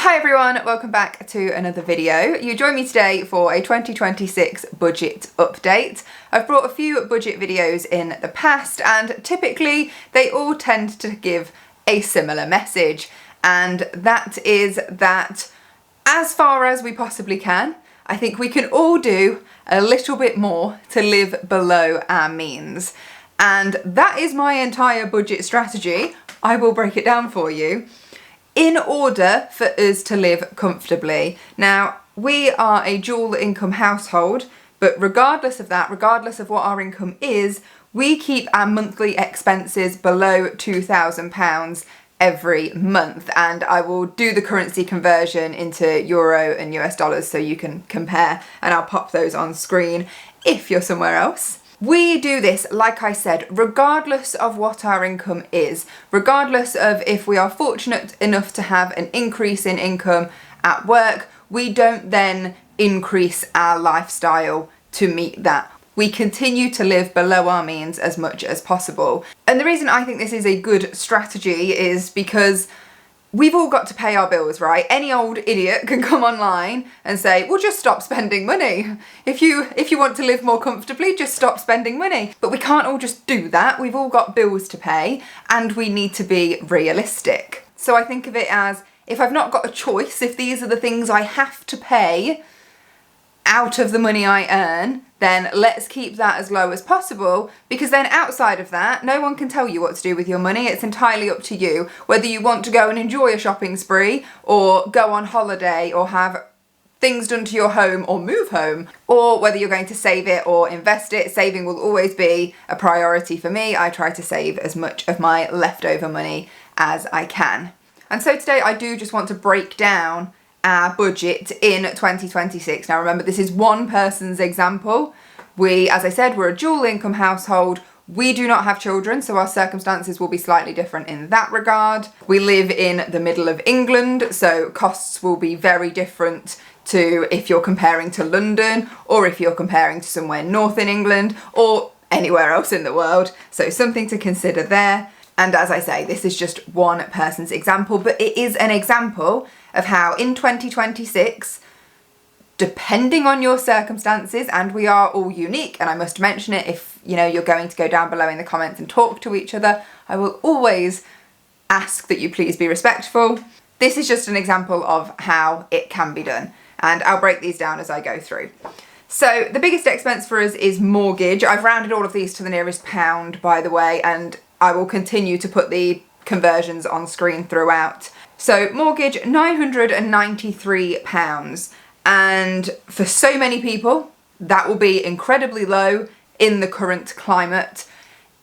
Hi everyone, welcome back to another video. You join me today for a 2026 budget update. I've brought a few budget videos in the past and typically they all tend to give a similar message, and that is that as far as we possibly can, I think we can all do a little bit more to live below our means. And that is my entire budget strategy. I will break it down for you in order for us to live comfortably. Now, we are a dual income household, but regardless of that, regardless of what our income is, we keep our monthly expenses below £2,000 every month. And I will do the currency conversion into euro and US dollars so you can compare, and I'll pop those on screen if you're somewhere else. We do this, like I said, regardless of what our income is, regardless of if we are fortunate enough to have an increase in income at work, we don't then increase our lifestyle to meet that. We continue to live below our means as much as possible. And the reason I think this is a good strategy is because we've all got to pay our bills, right? Any old idiot can come online and say, well, just stop spending money. If you want to live more comfortably, just stop spending money. But we can't all just do that. We've all got bills to pay and we need to be realistic. So I think of it as, if I've not got a choice, if these are the things I have to pay out of the money I earn, then let's keep that as low as possible, because then outside of that, no one can tell you what to do with your money. It's entirely up to you, whether you want to go and enjoy a shopping spree or go on holiday or have things done to your home or move home, or whether you're going to save it or invest it. Saving will always be a priority for me. I try to save as much of my leftover money as I can. And so today I do just want to break down our budget in 2026. Now remember, this is one person's example. As I said, we're a dual income household. We do not have children, so our circumstances will be slightly different in that regard. We live in the middle of England, so costs will be very different to if you're comparing to London or if you're comparing to somewhere north in England or anywhere else in the world. So something to consider there. And as I say, this is just one person's example, but it is an example of how in 2026, depending on your circumstances, and we are all unique, and I must mention it, if you're going to go down below in the comments and talk to each other, I will always ask that you please be respectful. This is just an example of how it can be done, and I'll break these down as I go through. So the biggest expense for us is mortgage. I've rounded all of these to the nearest pound, by the way, and I will continue to put the conversions on screen throughout. So mortgage, £993. And for so many people, that will be incredibly low in the current climate,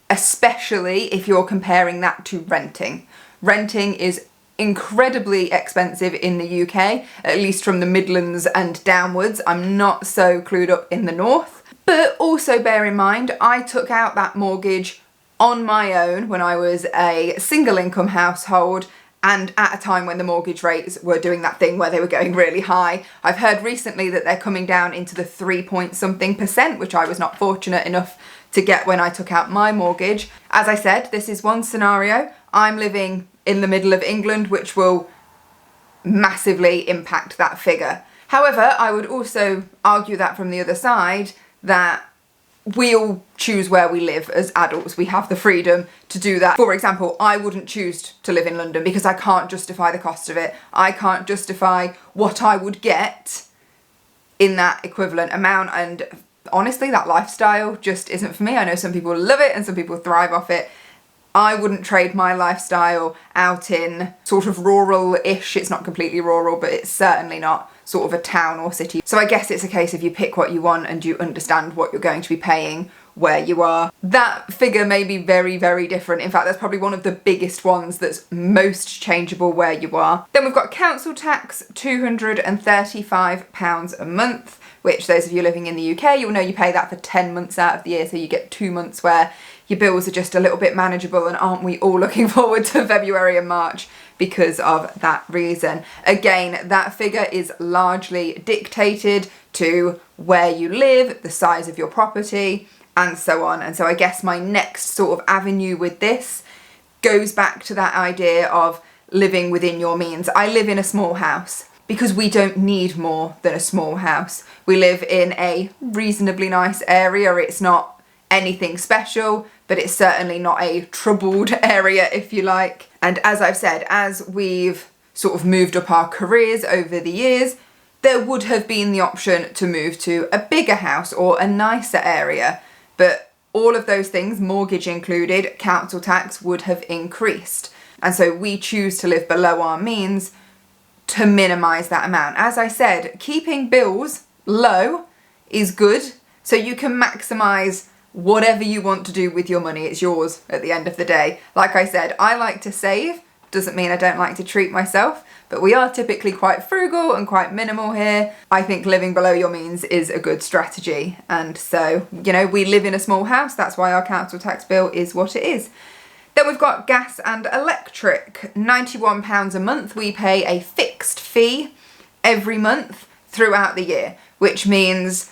especially if you're comparing that to renting. Renting is incredibly expensive in the UK, at least from the Midlands and downwards. I'm not so clued up in the north. But also bear in mind, I took out that mortgage on my own when I was a single income household, and at a time when the mortgage rates were doing that thing where they were going really high. I've heard recently that they're coming down into the 3-point-something%, which I was not fortunate enough to get when I took out my mortgage. As I said, this is one scenario. I'm living in the middle of England, which will massively impact that figure. However, I would also argue that from the other side, that we all choose where we live as adults. We have the freedom to do that. For example, I wouldn't choose to live in London because I can't justify the cost of it. I can't justify what I would get in that equivalent amount, and honestly, that lifestyle just isn't for me. I know some people love it and some people thrive off it. I wouldn't trade my lifestyle out in sort of rural-ish. It's not completely rural, but it's certainly not sort of a town or city. So I guess it's a case of you pick what you want and you understand what you're going to be paying where you are. That figure may be very, very different. In fact, that's probably one of the biggest ones that's most changeable where you are. Then we've got council tax, £235 a month, which those of you living in the UK, you'll know you pay that for 10 months out of the year, so you get 2 months where your bills are just a little bit manageable, and aren't we all looking forward to February and March because of that reason. Again, that figure is largely dictated to where you live, the size of your property, and so on. And so I guess my next sort of avenue with this goes back to that idea of living within your means. I live in a small house because we don't need more than a small house. We live in a reasonably nice area. It's not anything special, but it's certainly not a troubled area, if you like. And as I've said, as we've sort of moved up our careers over the years, there would have been the option to move to a bigger house or a nicer area. But all of those things, mortgage included, council tax, would have increased. And so we choose to live below our means to minimise that amount. As I said, keeping bills low is good, so you can maximise whatever you want to do with your money. It's yours at the end of the day. Like I said, I like to save. Doesn't mean I don't like to treat myself, but we are typically quite frugal and quite minimal here. I think living below your means is a good strategy. And so, you know, we live in a small house. That's why our council tax bill is what it is. Then we've got gas and electric, £91 a month. We pay a fixed fee every month throughout the year, which means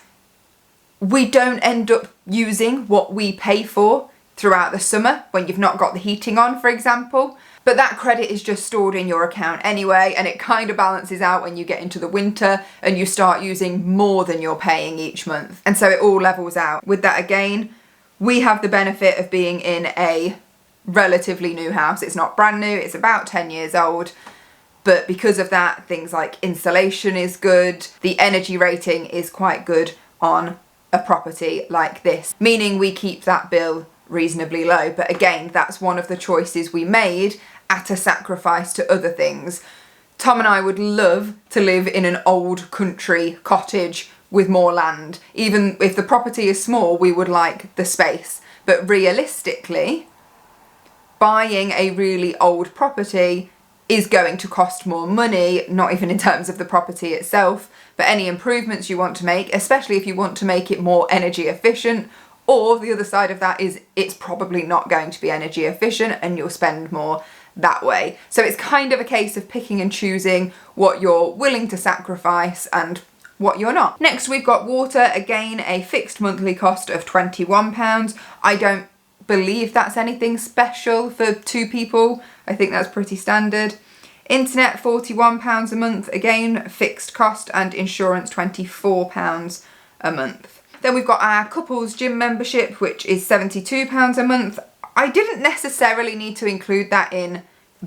we don't end up using what we pay for throughout the summer when you've not got the heating on, for example. But that credit is just stored in your account anyway, and it kind of balances out when you get into the winter and you start using more than you're paying each month. And so it all levels out. With that again, we have the benefit of being in a relatively new house. It's not brand new, it's about 10 years old. But because of that, things like insulation is good. The energy rating is quite good on a property like this, meaning we keep that bill reasonably low. But again, that's one of the choices we made at a sacrifice to other things. Tom and I would love to live in an old country cottage with more land. Even if the property is small, we would like the space. But realistically, buying a really old property is going to cost more money, not even in terms of the property itself, but any improvements you want to make, especially if you want to make it more energy efficient, or the other side of that is it's probably not going to be energy efficient and you'll spend more that way. So it's kind of a case of picking and choosing what you're willing to sacrifice and what you're not. Next we've got water, again a fixed monthly cost of £21. I don't believe that's anything special for two people. I think that's pretty standard. Internet, £41 a month, again fixed cost, and insurance £24 a month. Then we've got our couples gym membership, which is £72 a month. I didn't necessarily need to include that in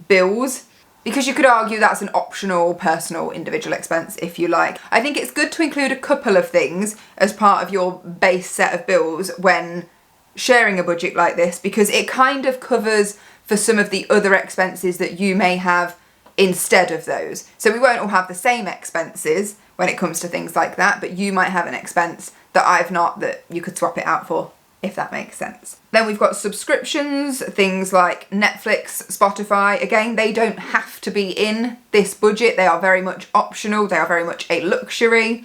bills, because you could argue that's an optional personal individual expense if you like. I think it's good to include a couple of things as part of your base set of bills when sharing a budget like this, because it kind of covers for some of the other expenses that you may have instead of those. So we won't all have the same expenses when it comes to things like that, but you might have an expense that I've not that you could swap it out for, if that makes sense. Then we've got subscriptions, things like Netflix, Spotify. Again, they don't have to be in this budget. They are very much optional. They are very much a luxury.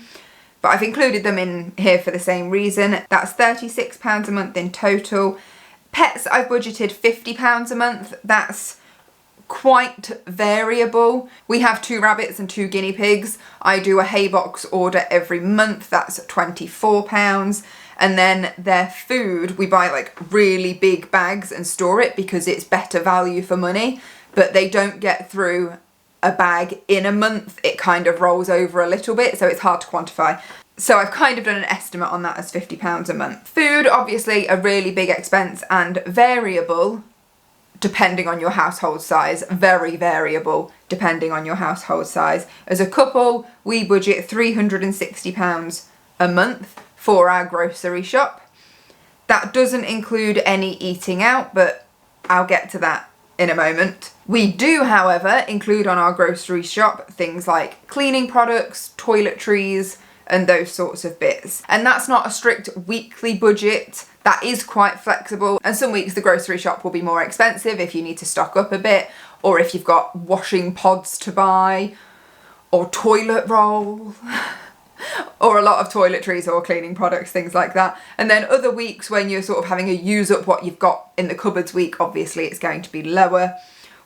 But I've included them in here for the same reason. That's £36 a month in total. Pets, I've budgeted £50 a month. That's quite variable. We have 2 rabbits and 2 guinea pigs. I do a hay box order every month. That's £24. And then their food, we buy like really big bags and store it because it's better value for money, but they don't get through a bag in a month. It kind of rolls over a little bit, so it's hard to quantify. So I've kind of done an estimate on that as £50 a month. Food, obviously a really big expense and variable depending on your household size, very variable depending on your household size. As a couple, we budget £360 a month for our grocery shop. That doesn't include any eating out, but I'll get to that in a moment. We do, however, include on our grocery shop things like cleaning products, toiletries, and those sorts of bits. And that's not a strict weekly budget. That is quite flexible. And some weeks the grocery shop will be more expensive if you need to stock up a bit, or if you've got washing pods to buy, or toilet roll, or a lot of toiletries or cleaning products, things like that. And then other weeks when you're sort of having a use up what you've got in the cupboards week, obviously it's going to be lower.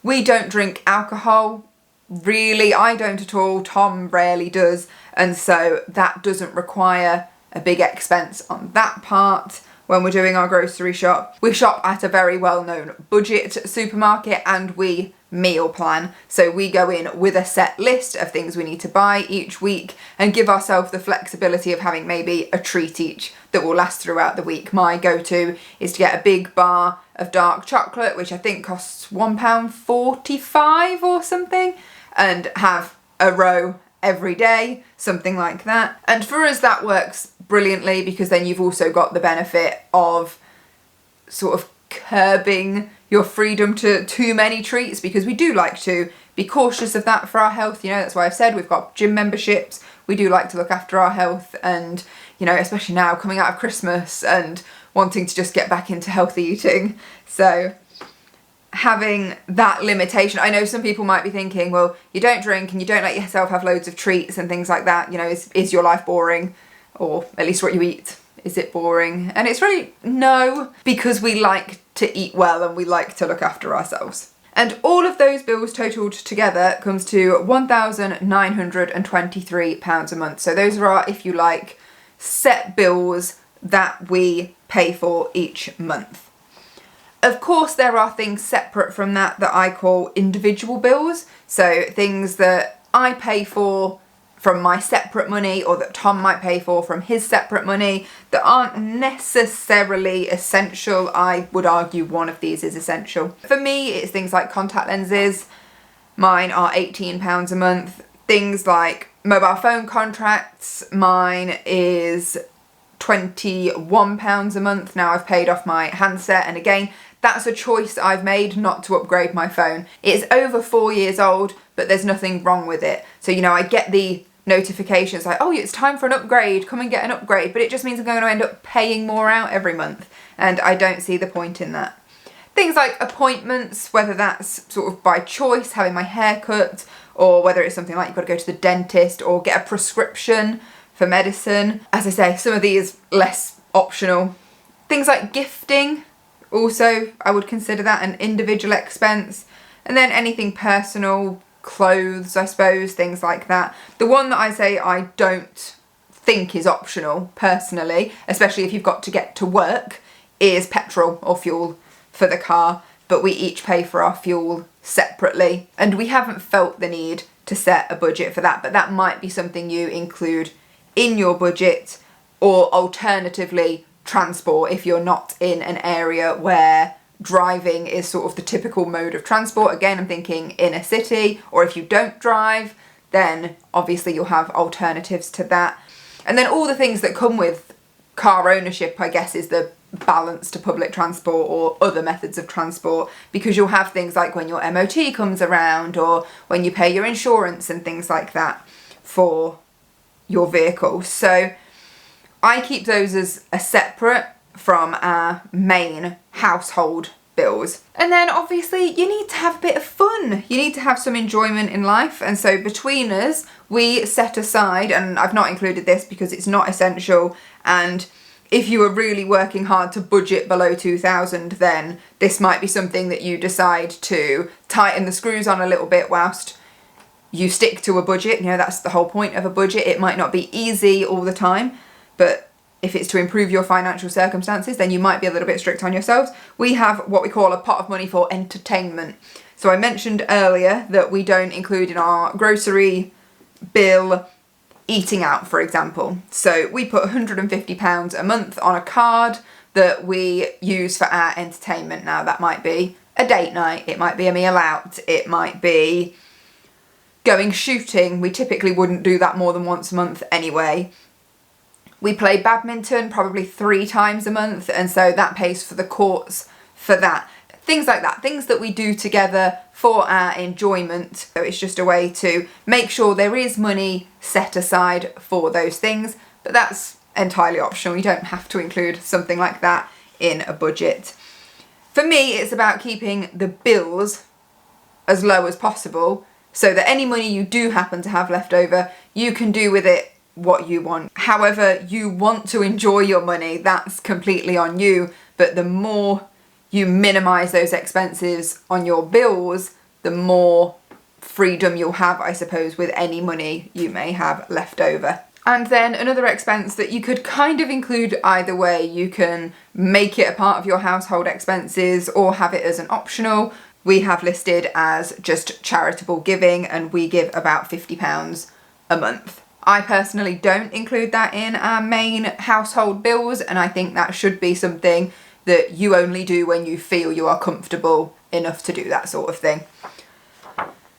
We don't drink alcohol. Really, I don't at all. Tom rarely does. And so that doesn't require a big expense on that part when we're doing our grocery shop. We shop at a very well-known budget supermarket and we meal plan. So we go in with a set list of things we need to buy each week and give ourselves the flexibility of having maybe a treat each that will last throughout the week. My go-to is to get a big bar of dark chocolate, which I think costs £1.45 or something, and have a row every day, something like that. And for us that works brilliantly, because then you've also got the benefit of sort of curbing your freedom to too many treats, because we do like to be cautious of that for our health. You know, that's why I've said we've got gym memberships. We do like to look after our health, and you know, especially now coming out of Christmas and wanting to just get back into healthy eating. So having that limitation, I know some people might be thinking, well, you don't drink and you don't let yourself have loads of treats and things like that, you know, is your life boring? Or at least what you eat, is it boring? And it's really no, because we like to eat well and we like to look after ourselves. And all of those bills totaled together comes to £1,923 a month. So those are our, if you like, set bills that we pay for each month. Of course, there are things separate from that I call individual bills. So things that I pay for from my separate money, or that Tom might pay for from his separate money, that aren't necessarily essential. I would argue one of these is essential. For me, it's things like contact lenses. Mine are £18 a month. Things like mobile phone contracts, mine is £21 a month. Now I've paid off my handset, and again, that's a choice I've made not to upgrade my phone. It's over 4 years old, but there's nothing wrong with it. So, you know, I get the notifications like, oh, it's time for an upgrade, come and get an upgrade, but it just means I'm going to end up paying more out every month, and I don't see the point in that. Things like appointments, whether that's sort of by choice, having my hair cut, or whether it's something like you've got to go to the dentist or get a prescription for medicine. As I say, some of these less optional. Things like gifting, also I would consider that an individual expense. And then anything personal, clothes, I suppose, things like that. The one that I say I don't think is optional personally, especially if you've got to get to work, is petrol or fuel for the car, but we each pay for our fuel separately, and we haven't felt the need to set a budget for that, but that might be something you include in your budget, or alternatively transport if you're not in an area where driving is sort of the typical mode of transport. Again, I'm thinking in a city, or if you don't drive, then obviously you'll have alternatives to that. And then all the things that come with car ownership, I guess, is the balance to public transport or other methods of transport, because you'll have things like when your MOT comes around, or when you pay your insurance and things like that for your vehicle. So I keep those as a separate from our main household bills. And then obviously you need to have a bit of fun. You need to have some enjoyment in life. And so between us, we set aside, and I've not included this because it's not essential, and if you are really working hard to budget below 2,000, then this might be something that you decide to tighten the screws on a little bit whilst you stick to a budget. You know, that's the whole point of a budget. It might not be easy all the time, but if it's to improve your financial circumstances, then you might be a little bit strict on yourselves. We have what we call a pot of money for entertainment. So I mentioned earlier that we don't include in our grocery bill eating out, for example. So we put £150 a month on a card that we use for our entertainment. Now that might be a date night, it might be a meal out, it might be going shooting. We typically wouldn't do that more than once a month anyway. We play badminton probably 3 times a month, and so that pays for the courts for that. Things like that, things that we do together for our enjoyment. So it's just a way to make sure there is money set aside for those things, but that's entirely optional. You don't have to include something like that in a budget. For me, it's about keeping the bills as low as possible, so that any money you do happen to have left over, you can do with it what you want. However you want to enjoy your money, that's completely on you, but the more you minimise those expenses on your bills, the more freedom you'll have, I suppose, with any money you may have left over. And then another expense that you could kind of include either way. You can make it a part of your household expenses or have it as an optional, we have listed as just charitable giving, and we give about £50 a month. I personally don't include that in our main household bills, and I think that should be something that you only do when you feel you are comfortable enough to do that sort of thing.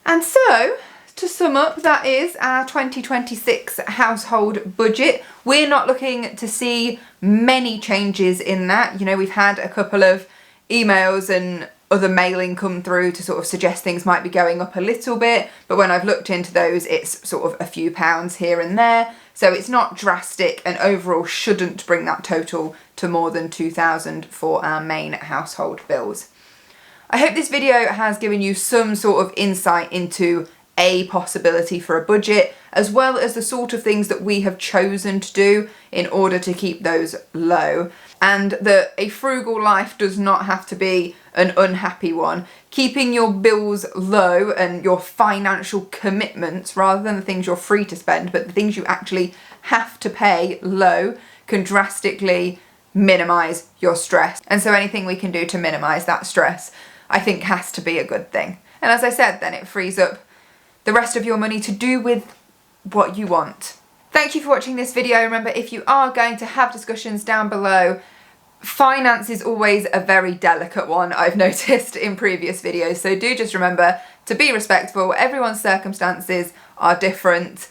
And so, to sum up, that is our 2026 household budget. We're not looking to see many changes in that. You know, we've had a couple of emails and other mailing come through to sort of suggest things might be going up a little bit, but when I've looked into those, it's sort of a few pounds here and there. So it's not drastic, and overall shouldn't bring that total to more than £2,000 for our main household bills. I hope this video has given you some sort of insight into a possibility for a budget, as well as the sort of things that we have chosen to do in order to keep those low, and that a frugal life does not have to be an unhappy one. Keeping your bills low and your financial commitments, rather than the things you're free to spend, but the things you actually have to pay low, can drastically minimise your stress. And so anything we can do to minimise that stress, I think, has to be a good thing. And as I said, then it frees up the rest of your money to do with what you want. Thank you for watching this video. Remember, if you are going to have discussions down below, finance is always a very delicate one, I've noticed in previous videos. So do just remember to be respectful. Everyone's circumstances are different,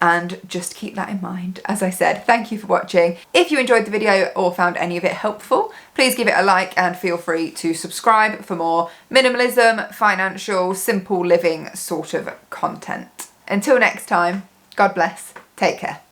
and just keep that in mind. As I said, thank you for watching. If you enjoyed the video or found any of it helpful, please give it a like and feel free to subscribe for more minimalism, financial, simple living sort of content. Until next time, God bless, take care.